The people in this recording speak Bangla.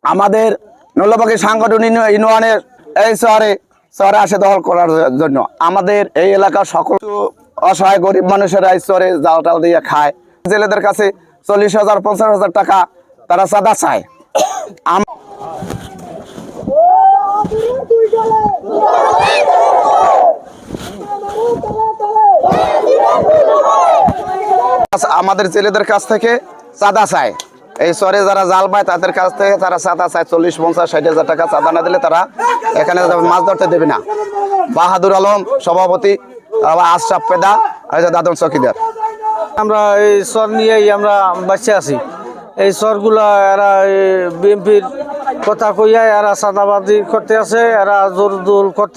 আমাদের নৌলবাগী সাংগঠনিক ইউনিয়নের এই শহরে আসে দখল করার জন্য আমাদের এই এলাকার সকল অসহায় গরিব মানুষেরা এই শহরে জাল টাল দিয়ে খায়। জেলেদের কাছে 40,000 50,000 টাকা তারা চাঁদা চায়। আমাদের জেলেদের কাছ থেকে চাঁদা চায়। এই শহরে যারা জাল পায় তাদের কাছ থেকে তারা চাঁদা চায় 40, 50, 60,000 টাকা। চাঁদা না দিলে তারা এখানে মাছ ধরতে দেবে না। বাহাদুর আলম সভাপতি, আশরাফ পেদা, দাদন চকিদার। আমরা এই চর নিয়েই আমরা বাঁচে আছি। এই চরগুলা এরা বিএনপির কথা কইয়া এরা চাঁদাবাজি করতে আছে, এরা জোর দোল করতে